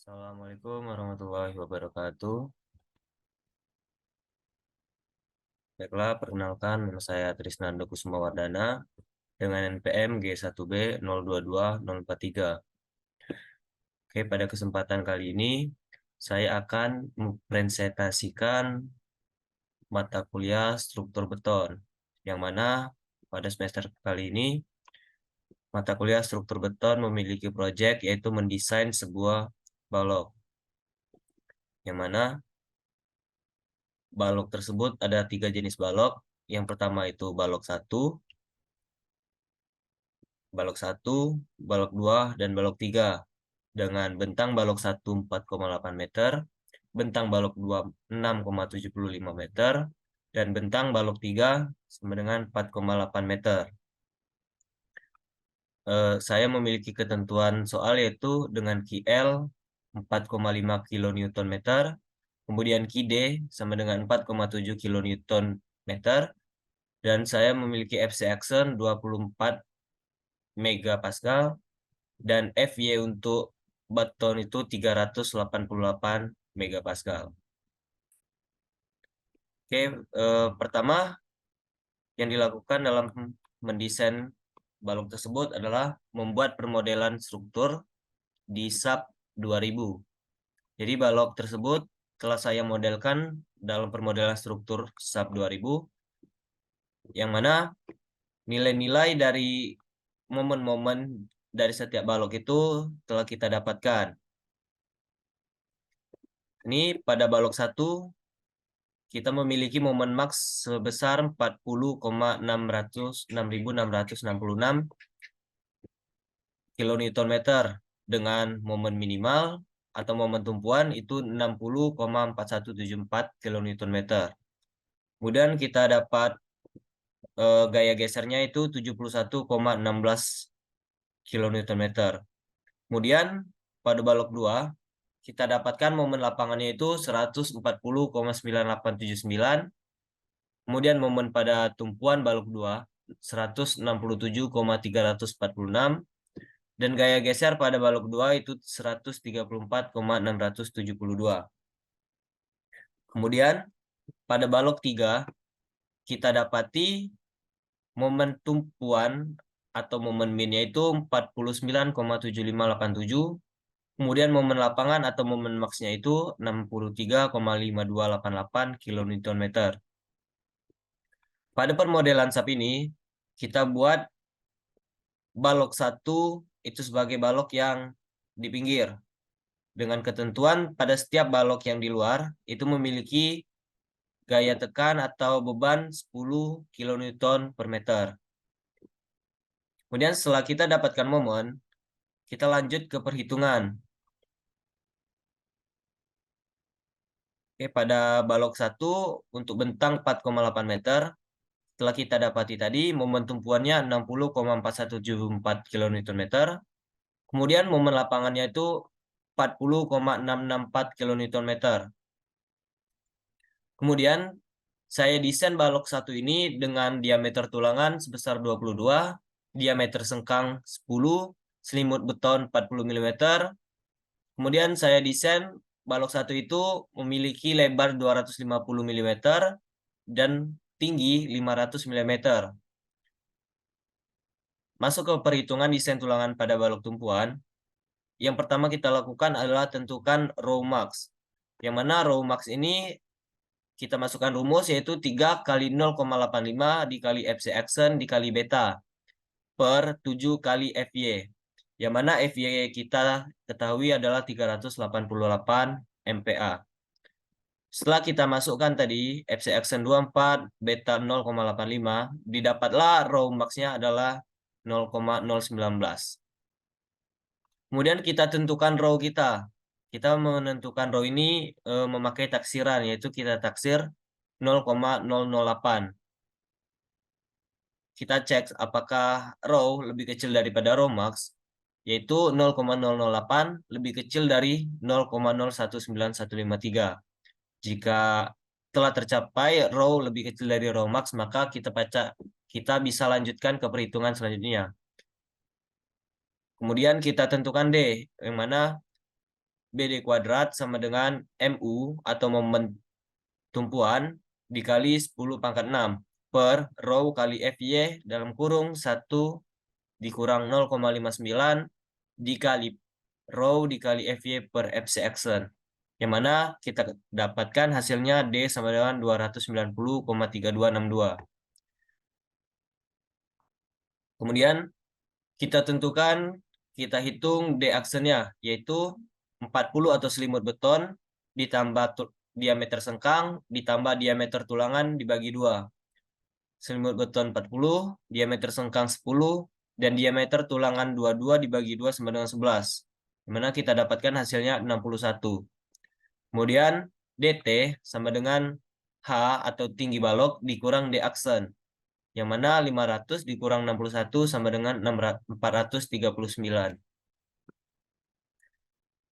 Assalamualaikum warahmatullahi wabarakatuh. Baiklah, perkenalkan nama saya Trisnando Kusumawardana dengan NPM G1B 022043. Oke, pada kesempatan kali ini saya akan mempresentasikan mata kuliah struktur beton, yang mana pada semester kali ini mata kuliah struktur beton memiliki proyek yaitu mendesain sebuah balok, yang mana balok tersebut ada 3 jenis balok. Yang pertama itu balok 1, balok 2, dan balok 3. Dengan bentang balok 1 4,8 meter, bentang balok 2 6,75 meter, dan bentang balok 3 sama dengan 4,8 meter. Saya memiliki ketentuan soal yaitu dengan KL 4,5 kN meter, kemudian KD sama dengan 4,7 kN meter, dan saya memiliki FC action 24 megapascal, dan FY untuk beton itu 388 megapascal. Oke, pertama yang dilakukan dalam mendesain balok tersebut adalah membuat permodelan struktur di SAP 2000. Jadi balok tersebut telah saya modelkan dalam permodelan struktur SAP 2000, yang mana nilai-nilai dari momen-momen dari setiap balok itu telah kita dapatkan. Ini pada balok 1 kita memiliki momen max sebesar 40,666 kN dengan momen minimal atau momen tumpuan itu 60,4174 kN. Kemudian kita dapat gaya gesernya itu 71,16 kN. Kemudian pada balok 2 kita dapatkan momen lapangannya itu 140,9879. Kemudian momen pada tumpuan balok 2 167,346, dan gaya geser pada balok 2 itu 134,672. Kemudian pada balok 3 kita dapati momen tumpuan atau momen minnya itu 49,7587. Kemudian momen lapangan atau momen maksnya itu 63,5288 kN. Pada permodelan SAP ini, kita buat balok 1 itu sebagai balok yang di pinggir. Dengan ketentuan pada setiap balok yang di luar itu memiliki gaya tekan atau beban 10 kN per meter. Kemudian setelah kita dapatkan momen, kita lanjut ke perhitungan. Oke, pada balok 1 untuk bentang 4,8 meter, setelah kita dapati tadi momen tumpuannya 60,4174 kN. Kemudian momen lapangannya itu 40,664 kN. Kemudian saya desain balok 1 ini dengan diameter tulangan sebesar 22, diameter sengkang 10, selimut beton 40 mm. Kemudian saya desain balok 1 itu memiliki lebar 250 mm dan tinggi 500 mm. Masuk ke perhitungan desain tulangan pada balok tumpuan. Yang pertama kita lakukan adalah tentukan row max. Yang mana row max ini kita masukkan rumus yaitu 3 kali 0,85 dikali FC action dikali beta per 7 kali FY. Yang mana FY kita ketahui adalah 388 MPa. Setelah kita masukkan tadi FC action 24, beta 0,85, didapatlah row max-nya adalah 0,019. Kemudian kita tentukan row kita. Kita menentukan row ini memakai taksiran, yaitu kita taksir 0,008. Kita cek apakah row lebih kecil daripada row max, yaitu 0,008 lebih kecil dari 0,019153. Jika telah tercapai row lebih kecil dari row max, maka kita bisa lanjutkan ke perhitungan selanjutnya. Kemudian kita tentukan D, yang mana BD kuadrat sama dengan MU atau momen tumpuan dikali 10 pangkat 6 per rho kali FY dalam kurung 1 dikurang 0,59 dikali rho dikali FY per FC action. Yang mana kita dapatkan hasilnya D sama dengan 290,3262. Kemudian kita tentukan, kita hitung D aksennya, yaitu 40 atau selimut beton ditambah diameter sengkang ditambah diameter tulangan dibagi 2. Selimut beton 40, diameter sengkang 10, dan diameter tulangan 22 dibagi 2 sama dengan 11. Dimana kita dapatkan hasilnya 61. Kemudian DT sama dengan H atau tinggi balok dikurang D aksen. Yang mana 500 dikurang 61 sama dengan 439.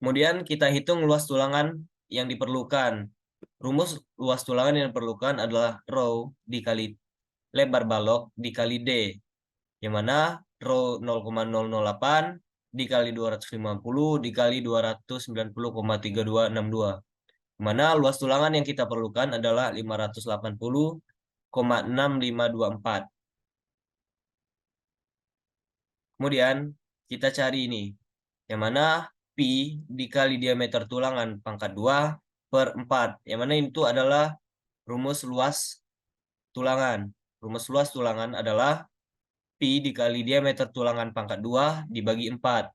Kemudian kita hitung luas tulangan yang diperlukan. Rumus luas tulangan yang diperlukan adalah rho dikali lebar balok dikali D. Yang mana rho 0,008 dikali 250 dikali 290,3262. Mana luas tulangan yang kita perlukan adalah 580,6524. Kemudian kita cari ini, yang mana pi dikali diameter tulangan pangkat 2 per 4. Yang mana itu adalah rumus luas tulangan. Rumus luas tulangan adalah pi dikali diameter tulangan pangkat 2 dibagi 4.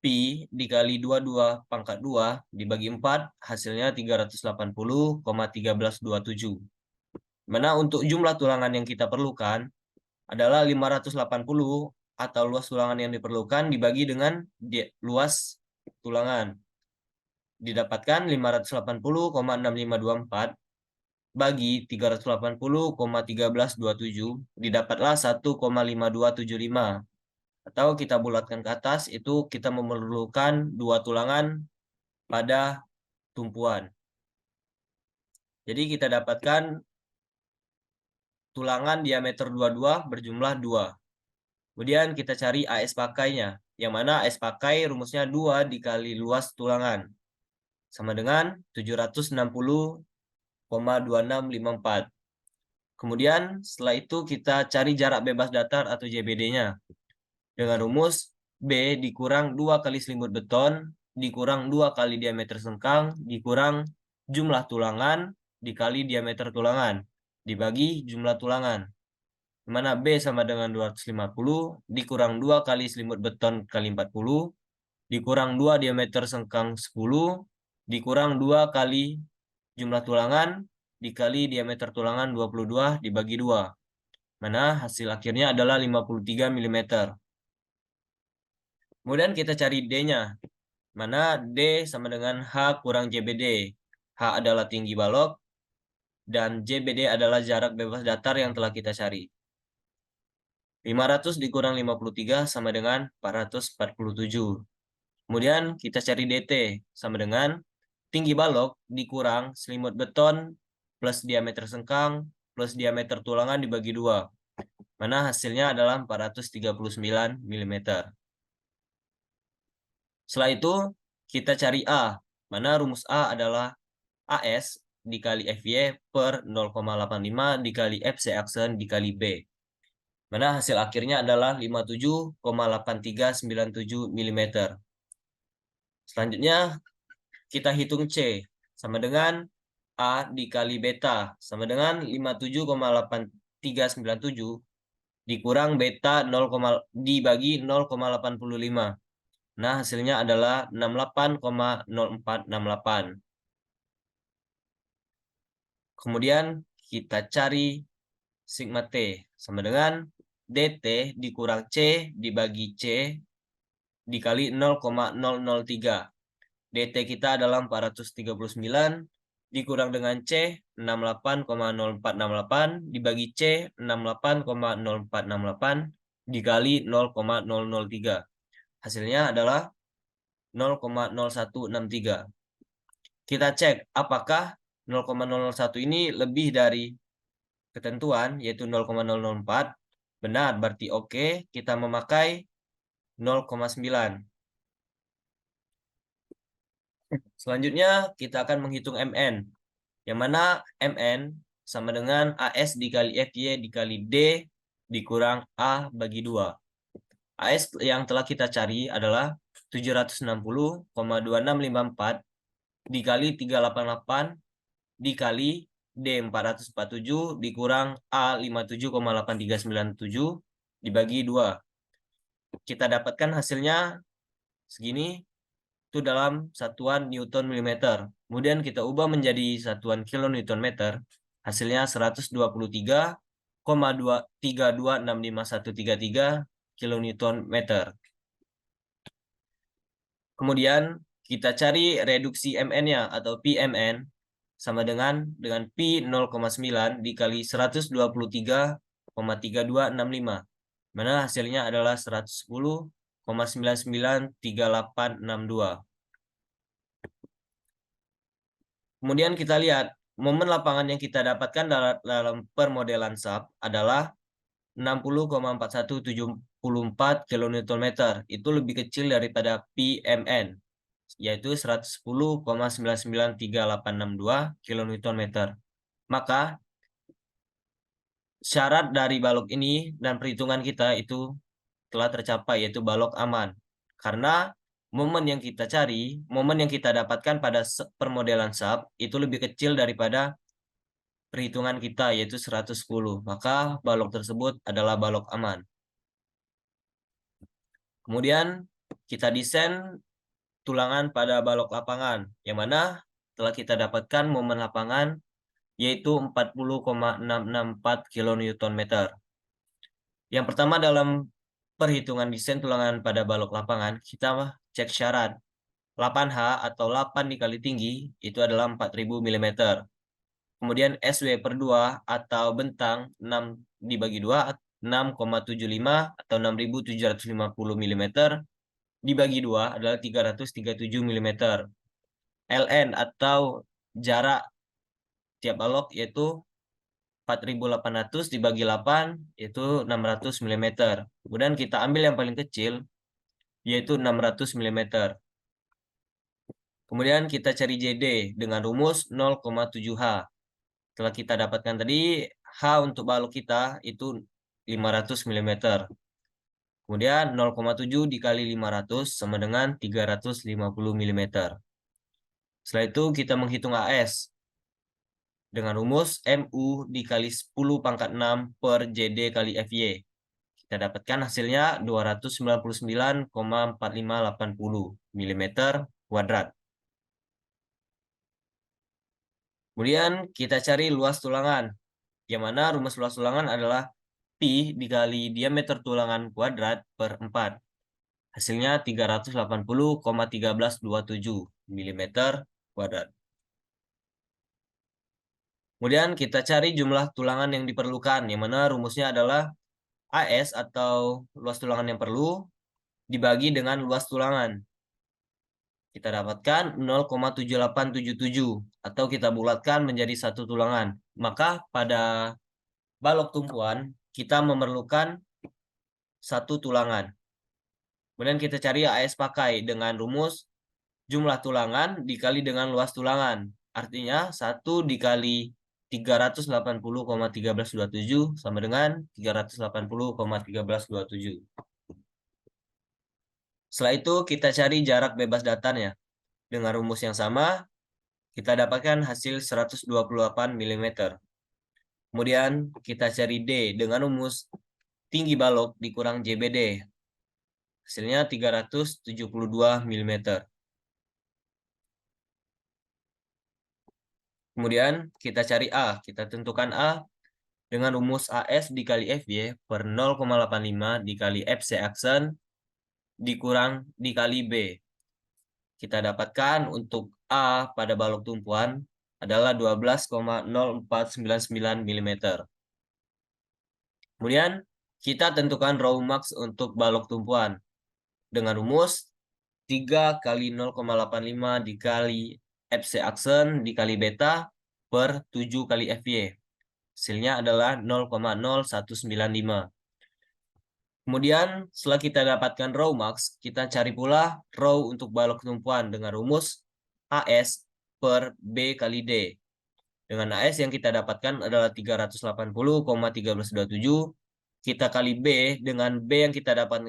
Pi dikali 22 pangkat 2 dibagi 4 hasilnya 380,1327. Mana untuk jumlah tulangan yang kita perlukan adalah 580 atau luas tulangan yang diperlukan dibagi dengan luas tulangan. Didapatkan 580,6524 bagi 380,1327 didapatlah 1,5275. Atau kita bulatkan ke atas, itu kita memerlukan 2 tulangan pada tumpuan. Jadi kita dapatkan tulangan diameter 22 berjumlah 2. Kemudian kita cari AS pakainya. Yang mana AS pakai rumusnya 2 dikali luas tulangan. Sama dengan 760,2654. Kemudian setelah itu kita cari jarak bebas datar atau JBD-nya. Dengan rumus B dikurang 2 kali selimut beton, dikurang 2 kali diameter sengkang, dikurang jumlah tulangan, dikali diameter tulangan, dibagi jumlah tulangan. Dimana B sama dengan 250, dikurang 2 kali selimut beton kali 40, dikurang 2 diameter sengkang 10, dikurang 2 kali jumlah tulangan, dikali diameter tulangan 22, dibagi 2. Mana hasil akhirnya adalah 53 mm. Kemudian kita cari D-nya. Mana D sama dengan H kurang JBD. H adalah tinggi balok, dan JBD adalah jarak bebas datar yang telah kita cari. 500 dikurang 53 sama dengan 447. Kemudian kita cari DT sama dengan tinggi balok dikurang selimut beton plus diameter sengkang plus diameter tulangan dibagi 2. Mana hasilnya adalah 439 mm. Setelah itu, kita cari A. Mana rumus A adalah AS dikali FY per 0,85 dikali FC aksen dikali B. Mana hasil akhirnya adalah 57,8397 mm. Selanjutnya, kita hitung C. Sama dengan A dikali beta. Sama dengan 57,8397 dikurang beta 0, dibagi 0,85. Nah, hasilnya adalah 68,0468. Kemudian kita cari sigma T sama dengan DT dikurang C dibagi C dikali 0,003. DT kita adalah 439 dikurang dengan C 68,0468 dibagi C 68,0468 dikali 0,003. Hasilnya adalah 0,0163. Kita cek apakah 0,001 ini lebih dari ketentuan yaitu 0,004. Benar, berarti oke, kita memakai 0,9. Selanjutnya kita akan menghitung MN, yang mana MN sama dengan AS dikali FY dikali D dikurang A bagi 2. AS yang telah kita cari adalah 760,2654 dikali 388 dikali D 447 dikurang A 57,8397 dibagi 2. Kita dapatkan hasilnya segini, itu dalam satuan Newton milimeter. Kemudian kita ubah menjadi satuan kilonewton meter, hasilnya 123,2326513 kilonewton meter. Kemudian kita cari reduksi MN-nya atau PMN sama dengan Pi 0,9 dikali 123,3265. Mana hasilnya adalah 110,993862. Kemudian kita lihat momen lapangan yang kita dapatkan dalam permodelan SAP adalah 60,4174 kN/meter. Itu lebih kecil daripada PMN, yaitu 110,993862 kN/meter. Maka syarat dari balok ini dan perhitungan kita itu telah tercapai, yaitu balok aman. Karena momen yang kita cari, momen yang kita dapatkan pada permodelan SAP itu lebih kecil daripada perhitungan kita, yaitu 110. Maka balok tersebut adalah balok aman. Kemudian kita desain tulangan pada balok lapangan, yang mana telah kita dapatkan momen lapangan yaitu 40,664 kN/meter. Yang pertama dalam perhitungan desain tulangan pada balok lapangan, kita cek syarat. 8H atau 8 dikali tinggi itu adalah 4000 mm. Kemudian SW per 2 atau bentang 6 dibagi 2, 6,75 atau 6750 mm dibagi 2 adalah 337 mm. LN atau jarak tiap balok yaitu 4800 dibagi 8 yaitu 600 mm. Kemudian kita ambil yang paling kecil yaitu 600 mm. Kemudian kita cari JD dengan rumus 0,7H. Setelah kita dapatkan tadi, H untuk balok kita itu 500 mm. Kemudian 0,7 dikali 500 sama dengan 350 mm. Setelah itu kita menghitung AS dengan rumus MU dikali 10 pangkat 6 per JD kali FY. Kita dapatkan hasilnya 299,4580 mm kuadrat. Kemudian kita cari luas tulangan, yang mana rumus luas tulangan adalah Pi dikali diameter tulangan kuadrat per 4. Hasilnya 380,1327 mm kuadrat. Kemudian kita cari jumlah tulangan yang diperlukan, yang mana rumusnya adalah AS atau luas tulangan yang perlu dibagi dengan luas tulangan. Kita dapatkan 0,7877 atau kita bulatkan menjadi satu tulangan. Maka pada balok tumpuan kita memerlukan satu tulangan. Kemudian kita cari AS pakai dengan rumus jumlah tulangan dikali dengan luas tulangan. Artinya 1 dikali 380,1327 sama dengan 380,1327. Setelah itu kita cari jarak bebas datarnya. Dengan rumus yang sama, kita dapatkan hasil 128 mm. Kemudian kita cari D dengan rumus tinggi balok dikurang JBD. Hasilnya 372 mm. Kemudian kita cari A. Kita tentukan A dengan rumus AS dikali FY per 0,85 dikali FC aksen dikurang dikali B. Kita dapatkan untuk A pada balok tumpuan adalah 12,0499 mm. Kemudian kita tentukan raw max untuk balok tumpuan dengan rumus 3 kali 0,85 dikali FC aksen dikali beta per 7 kali FY. Hasilnya adalah 0,0195. Kemudian setelah kita dapatkan raw max, kita cari pula raw untuk balok tumpuan dengan rumus AS per B kali D. Dengan AS yang kita dapatkan adalah 380,1327. Kita kali B dengan B yang kita dapatkan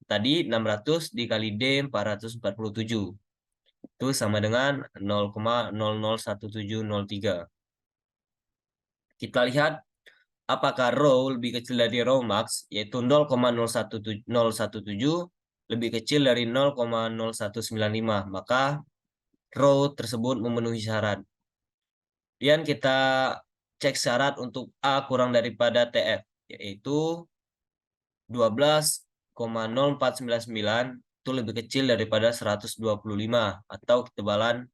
tadi 600 dikali D 447. Itu sama dengan 0,001703. Kita lihat apakah rho lebih kecil dari rho max, yaitu 0,0117 lebih kecil dari 0,0195. Maka rho tersebut memenuhi syarat. Kemudian kita cek syarat untuk A kurang daripada TF, yaitu 12,0499 itu lebih kecil daripada 125 atau ketebalan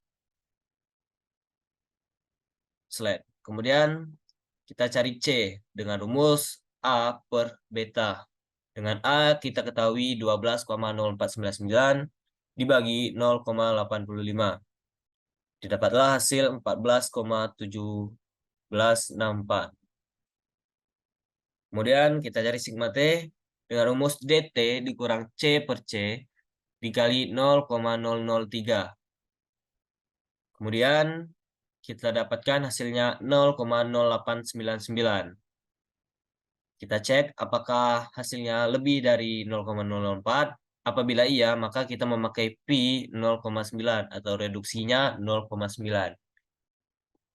slide. Kemudian kita cari C dengan rumus A per beta. Dengan A kita ketahui 12,0499 dibagi 0,85. Didapatlah hasil 14,1764. Kemudian kita cari sigma T dengan rumus DT dikurang C per C dikali 0,003. Kemudian kita dapatkan hasilnya 0,0899. Kita cek apakah hasilnya lebih dari 0,004. Apabila iya, maka kita memakai pi 0,9 atau reduksinya 0,9.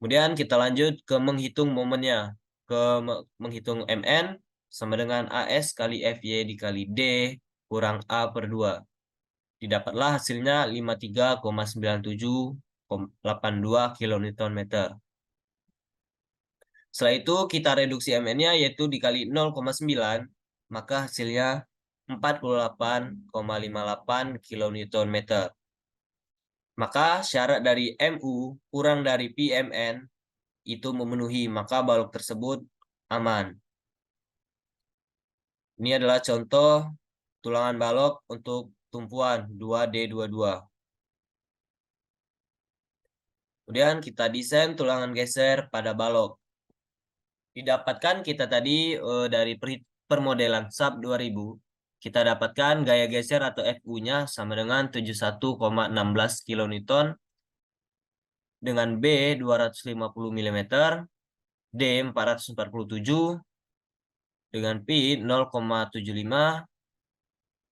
Kemudian kita lanjut ke menghitung momennya. Menghitung Mn sama dengan AS kali Fy dikali D kurang A per 2. Didapatlah hasilnya 53,9782 kN/meter. Setelah itu kita reduksi Mn-nya yaitu dikali 0,9, maka hasilnya 48,58 kN/meter. Maka syarat dari Mu kurang dari Pmn itu memenuhi, maka balok tersebut aman. Ini adalah contoh tulangan balok untuk tumpuan 2D22. Kemudian kita desain tulangan geser pada balok. Didapatkan kita tadi dari permodelan SAP 2000, kita dapatkan gaya geser atau FU-nya sama dengan 71,16 kN dengan B 250 mm, D 447, dengan pi 0,75,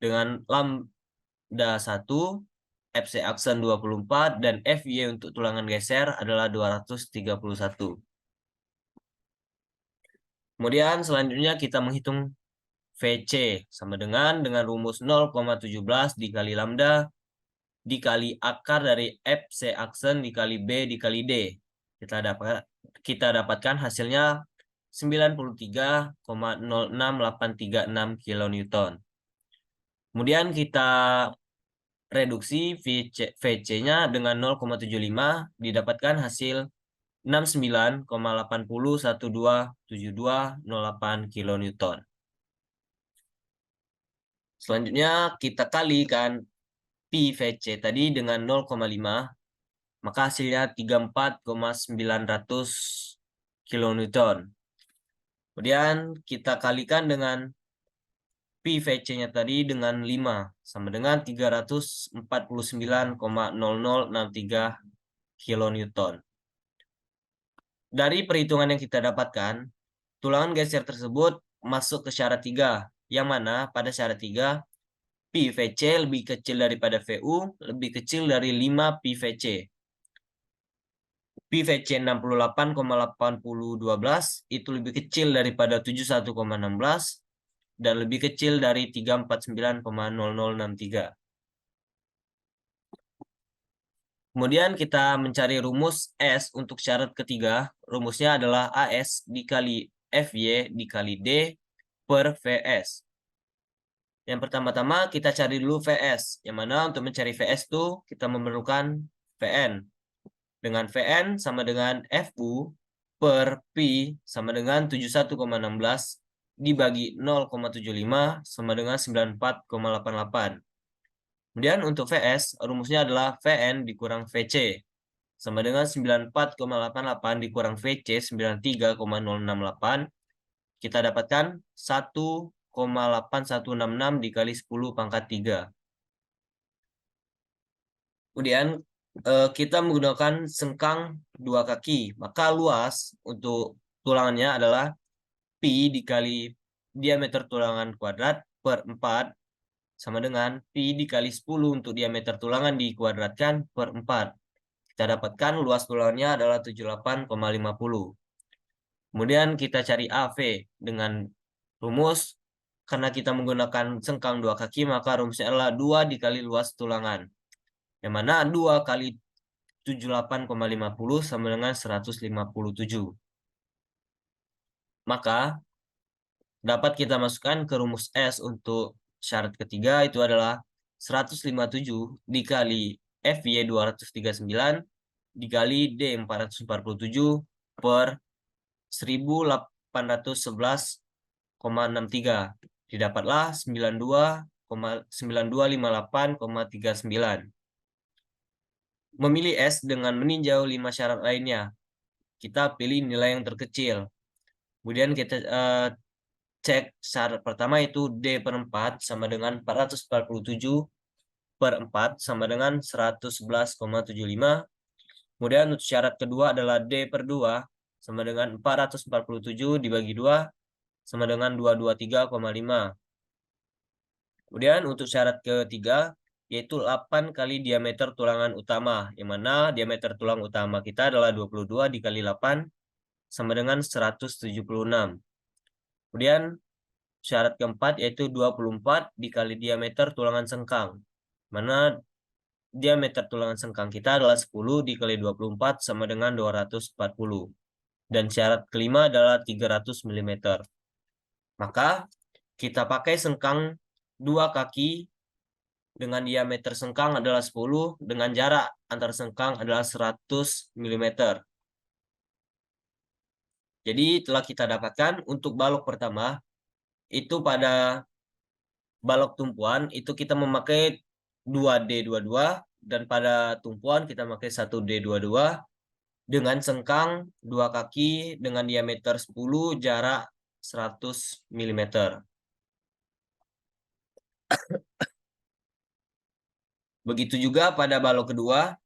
dengan lambda 1, FC aksen 24, dan FY untuk tulangan geser adalah 231. Kemudian selanjutnya kita menghitung VC sama dengan rumus 0,17 dikali lambda dikali akar dari FC aksen dikali B dikali D. Kita dapatkan hasilnya 93,06836 kN. Kemudian kita reduksi VC-nya dengan 0,75 didapatkan hasil 69,80127208 kN. Selanjutnya kita kalikan pi VC tadi dengan 0,5, maka hasilnya 34,900 kN. Kemudian kita kalikan dengan pi VC-nya tadi dengan 5, sama dengan 349,0063 kN. Dari perhitungan yang kita dapatkan, tulangan geser tersebut masuk ke syarat 3, yang mana pada syarat 3, pi VC lebih kecil daripada VU, lebih kecil dari 5 pi VC. Pi VC 68,8012 itu lebih kecil daripada 71,16 dan lebih kecil dari 349,0063. Kemudian kita mencari rumus S untuk syarat ketiga. Rumusnya adalah AS dikali FY dikali D per VS. Yang pertama-tama kita cari dulu VS. Yang mana untuk mencari VS itu kita memerlukan Vn. Dengan Vn sama dengan Fu per Pi sama dengan 71,16 dibagi 0,75 sama dengan 94,88. Kemudian untuk VS, rumusnya adalah Vn dikurang Vc. Sama dengan 94,88 dikurang Vc 93,068. Kita dapatkan 1,8166 dikali 10 pangkat 3. Kemudian kita menggunakan sengkang 2 kaki, maka luas untuk tulangannya adalah pi dikali diameter tulangan kuadrat per 4 sama dengan pi dikali 10 untuk diameter tulangan dikuadratkan per 4. Kita dapatkan luas tulangannya adalah 78,50. Kemudian kita cari AV dengan rumus, karena kita menggunakan sengkang 2 kaki, maka rumusnya adalah 2 dikali luas tulangan. Yang mana 2 kali 78,50 sama dengan 157. Maka dapat kita masukkan ke rumus S untuk syarat ketiga, itu adalah 157 dikali FY 239 dikali D 447 per 1811,63. Didapatlah 92,9258,39. Memilih S dengan meninjau 5 syarat lainnya. Kita pilih nilai yang terkecil. Kemudian kita cek syarat pertama itu D per 4 sama dengan 447 per 4 sama dengan 111,75. Kemudian untuk syarat kedua adalah D per 2 sama dengan 447 dibagi 2 sama dengan 223,5. Kemudian untuk syarat ketiga yaitu 8 kali diameter tulangan utama, yang mana diameter tulang utama kita adalah 22 dikali 8 sama dengan 176. Kemudian syarat keempat yaitu 24 dikali diameter tulangan sengkang, mana diameter tulangan sengkang kita adalah 10 dikali 24 sama dengan 240. Dan syarat kelima adalah 300 mm. Maka kita pakai sengkang 2 kaki dengan diameter sengkang adalah 10 dengan jarak antar sengkang adalah 100 mm. Jadi telah kita dapatkan untuk balok pertama itu pada balok tumpuan itu kita memakai 2D22 dan pada tumpuan kita memakai 1D22 dengan sengkang 2 kaki dengan diameter 10 jarak 100 mm. Begitu juga pada balok kedua.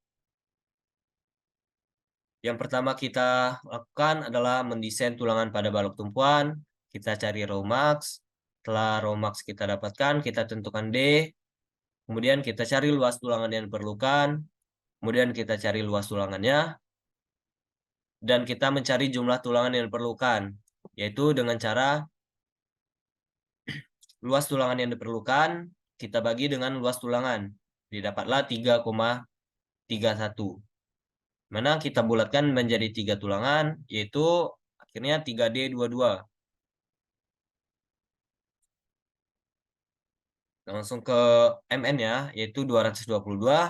Yang pertama kita lakukan adalah mendesain tulangan pada balok tumpuan. Kita cari row max. Setelah row max kita dapatkan, kita tentukan D. Kemudian kita cari luas tulangan yang diperlukan. Kemudian kita cari luas tulangannya. Dan kita mencari jumlah tulangan yang diperlukan. Yaitu dengan cara luas tulangan yang diperlukan kita bagi dengan luas tulangan. Didapatlah 3,31. Mana kita bulatkan menjadi 3 tulangan, yaitu akhirnya 3D22. Langsung ke MN ya, yaitu 222.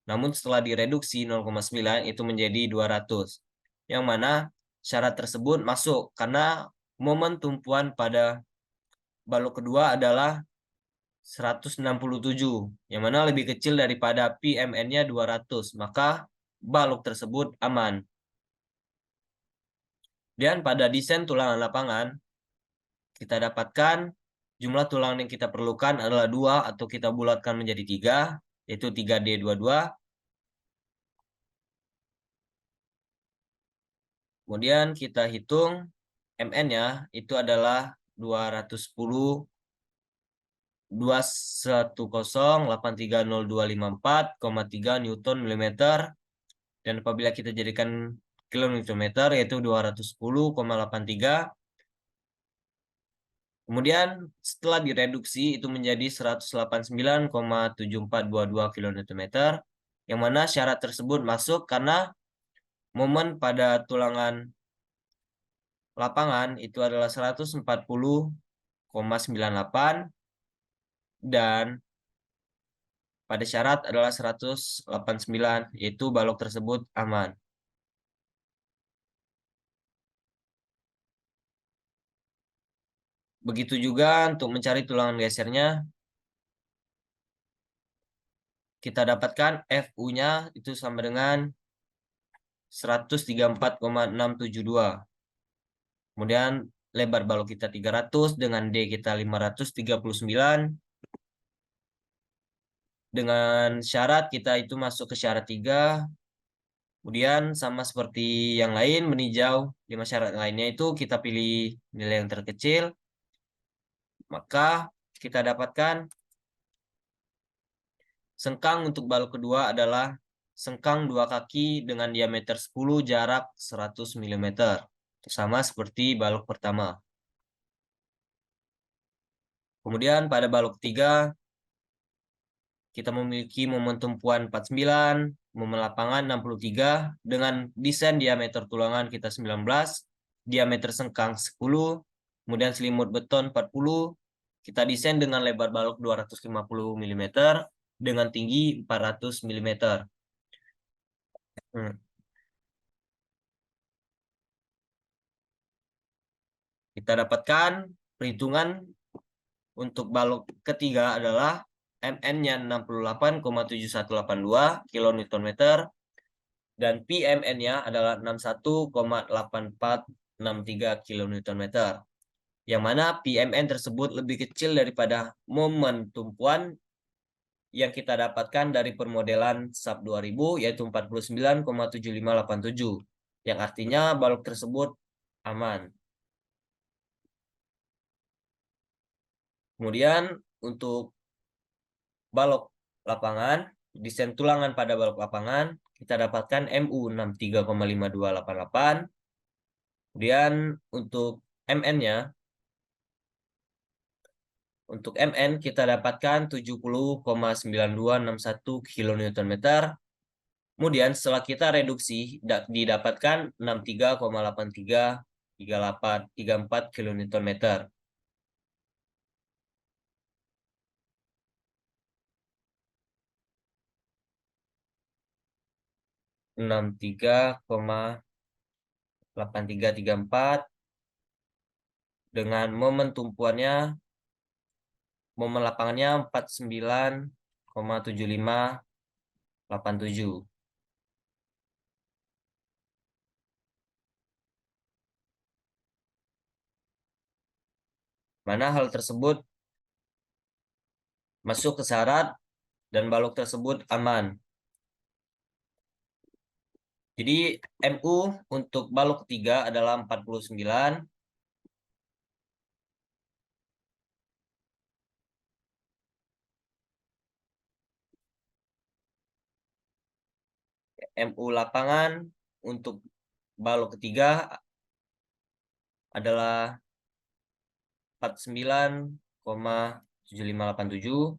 Namun setelah direduksi 0,9 itu menjadi 200. Yang mana syarat tersebut masuk karena momen tumpuan pada balok kedua adalah 167, yang mana lebih kecil daripada PMN-nya 200, maka balok tersebut aman. Dan pada desain tulangan lapangan, kita dapatkan jumlah tulangan yang kita perlukan adalah 2 atau kita bulatkan menjadi 3, yaitu 3D22. Kemudian kita hitung MN-nya itu adalah 210,830,254,3 Newton milimeter. Dan apabila kita jadikan kilonewton-meter yaitu 210,83. Kemudian setelah direduksi itu menjadi 189,7422 kN, yang mana syarat tersebut masuk karena momen pada tulangan lapangan itu adalah 140,98 dan pada syarat adalah 189, yaitu balok tersebut aman. Begitu juga untuk mencari tulangan gesernya, kita dapatkan FU-nya itu sama dengan 134,672. Kemudian lebar balok kita 300 dengan D kita 539. dengan syarat kita itu masuk ke syarat 3. Kemudian sama seperti yang lain meninjau 5 syarat lainnya itu kita pilih nilai yang terkecil. Maka kita dapatkan sengkang untuk balok kedua adalah sengkang 2 kaki dengan diameter 10 jarak 100 mm. Sama seperti balok pertama. Kemudian pada balok ketiga kita memiliki momen tumpuan 49, momen lapangan 63 dengan desain diameter tulangan kita 19, diameter sengkang 10, kemudian selimut beton 40. Kita desain dengan lebar balok 250 mm dengan tinggi 400 mm. Kita dapatkan perhitungan untuk balok ketiga adalah MN-nya 68,7182 kN dan PMN-nya adalah 61,8463 kN. Yang mana PMN tersebut lebih kecil daripada momen tumpuan yang kita dapatkan dari permodelan SAP 2000 yaitu 49,7587 yang artinya balok tersebut aman. Kemudian untuk balok lapangan, desain tulangan pada balok lapangan, kita dapatkan MU 63,5288. Kemudian untuk MN-nya, untuk MN kita dapatkan 70,9261 kN. Kemudian setelah kita reduksi, didapatkan 63,8334 kN. 63,8334 dengan momen tumpuannya, momen lapangannya 49,7587. Mana hal tersebut masuk ke syarat dan balok tersebut aman. Jadi MU untuk balok ketiga adalah 49. MU lapangan untuk balok ketiga adalah 49,7587.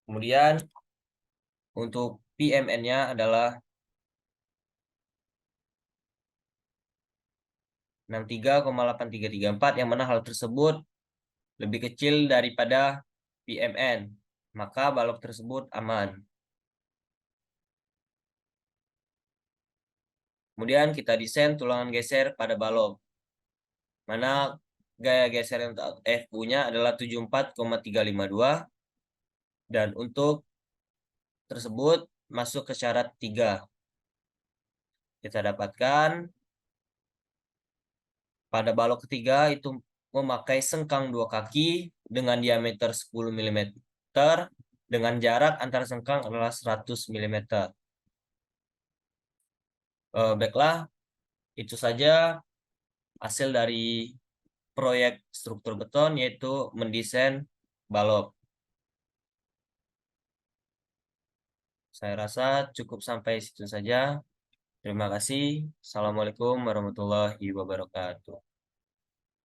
Kemudian untuk PMN-nya adalah 63,8334 yang mana hal tersebut lebih kecil daripada PMN. Maka balok tersebut aman. Kemudian kita desain tulangan geser pada balok. Mana gaya geser yang FU-nya adalah 74,352 dan untuk tersebut masuk ke syarat 3. Kita dapatkan pada balok ketiga itu memakai sengkang 2 kaki dengan diameter 10 mm dengan jarak antara sengkang adalah 100 mm. Baiklah, itu saja hasil dari proyek struktur beton yaitu mendesain balok. Saya rasa cukup sampai situ saja. Terima kasih. Assalamualaikum warahmatullahi wabarakatuh.